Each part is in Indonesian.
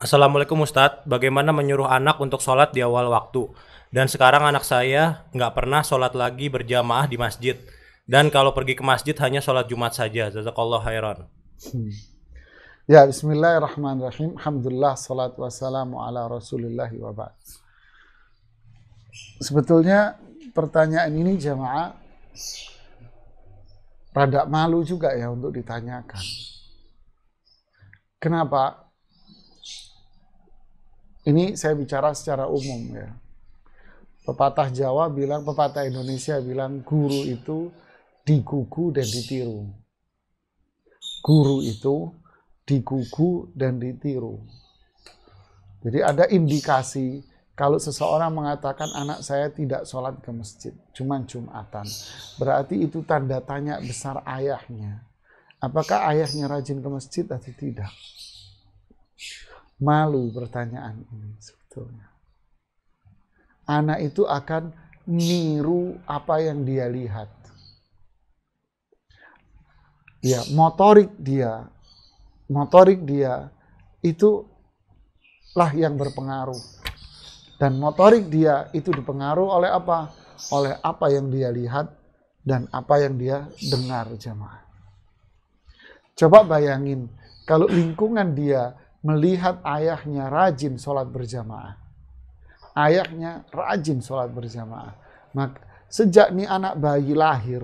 Assalamualaikum Ustadz, bagaimana menyuruh anak untuk sholat di awal waktu? Dan sekarang anak saya nggak pernah sholat lagi berjamaah di masjid. Dan kalau pergi ke masjid hanya sholat Jumat saja. Jazakallah khairan. Ya, bismillahirrahmanirrahim. Alhamdulillah, salatu wassalamu ala rasulillahi wa ba'd. Sebetulnya pertanyaan ini jamaah rada malu juga ya untuk ditanyakan. Kenapa? Ini saya bicara secara umum ya. Pepatah Jawa bilang, pepatah Indonesia bilang, guru itu digugu dan ditiru. Guru itu digugu dan ditiru. Jadi ada indikasi kalau seseorang mengatakan anak saya tidak sholat ke masjid, cuma Jumatan. Berarti itu tanda tanya besar ayahnya. Apakah ayahnya rajin ke masjid atau tidak? Malu pertanyaan ini sebetulnya. Anak itu akan niru apa yang dia lihat. Ya, motorik dia itulah yang berpengaruh. Dan motorik dia itu dipengaruhi oleh apa? Oleh apa yang dia lihat dan apa yang dia dengar, jemaah. Coba bayangin kalau lingkungan dia melihat ayahnya rajin sholat berjamaah. Ayahnya rajin sholat berjamaah. Maka sejak nih anak bayi lahir,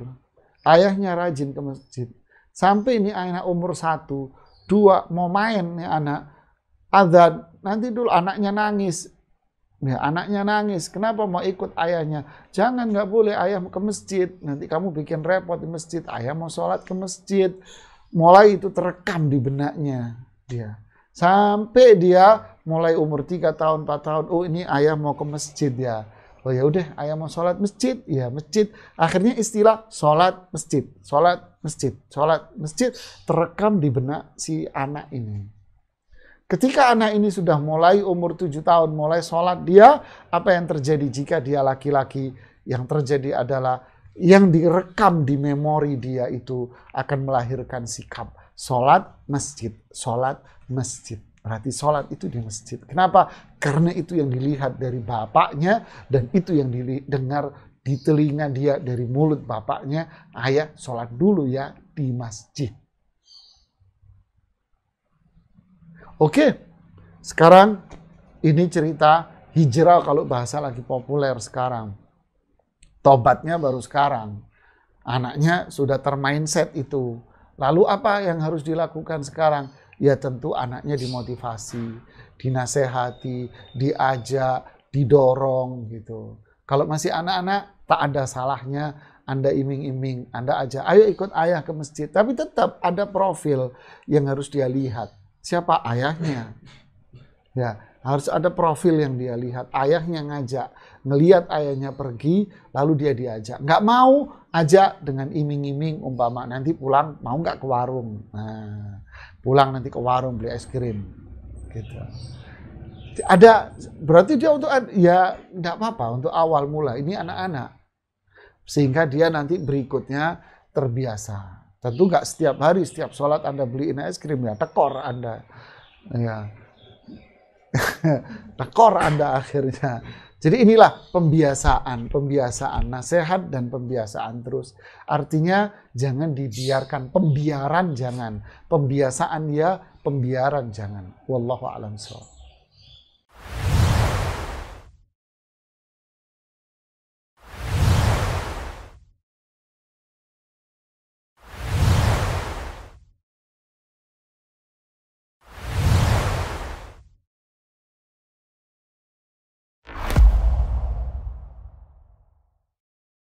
ayahnya rajin ke masjid. Sampai ini anak umur 1, 2 mau main nih anak, adzan, nanti dulu anaknya nangis. Ya, anaknya nangis, kenapa mau ikut ayahnya? Jangan, nggak boleh, ayah mau ke masjid. Nanti kamu bikin repot di masjid, ayah mau sholat ke masjid. Mulai itu terekam di benaknya dia. Sampai dia mulai umur 3 tahun, 4 tahun, oh ini ayah mau ke masjid ya. Oh ya udah, ayah mau sholat masjid, ya masjid. Akhirnya istilah sholat masjid, sholat masjid, sholat masjid terekam di benak si anak ini. Ketika anak ini sudah mulai umur 7 tahun, mulai sholat dia, apa yang terjadi jika dia laki-laki? Yang terjadi adalah yang direkam di memori dia itu akan melahirkan sikap sholat masjid, sholat masjid. Berarti sholat itu di masjid. Kenapa? Karena itu yang dilihat dari bapaknya dan itu yang didengar di telinga dia dari mulut bapaknya. Ayah sholat dulu ya di masjid. Oke, sekarang ini cerita hijrah kalau bahasa lagi populer sekarang. Tobatnya baru sekarang. Anaknya sudah termindset itu. Lalu apa yang harus dilakukan sekarang? Ya tentu anaknya dimotivasi, dinasehati, diajak, didorong gitu. Kalau masih anak-anak tak ada salahnya Anda iming-iming, Anda ajak, ayo ikut ayah ke masjid. Tapi tetap ada profil yang harus dia lihat. Siapa ayahnya? Ya, harus ada profil yang dia lihat. Ayahnya ngajak, ngelihat ayahnya pergi, lalu dia diajak. Nggak mau, ajak dengan iming-iming, umpama nanti pulang mau nggak ke warung. Nah, pulang nanti ke warung beli es krim. Gitu. Ada, berarti dia untuk, ya nggak apa-apa untuk awal mula. Ini anak-anak. Sehingga dia nanti berikutnya terbiasa. Tentu nggak setiap hari, setiap sholat Anda beliin es krim ya, tekor Anda. Ya. Tekor Anda akhirnya. Jadi inilah pembiasaan, nasihat dan pembiasaan terus. Artinya jangan dibiarkan, pembiaran jangan. Pembiasaan ya, pembiaran jangan. Wallahu a'lam shawab.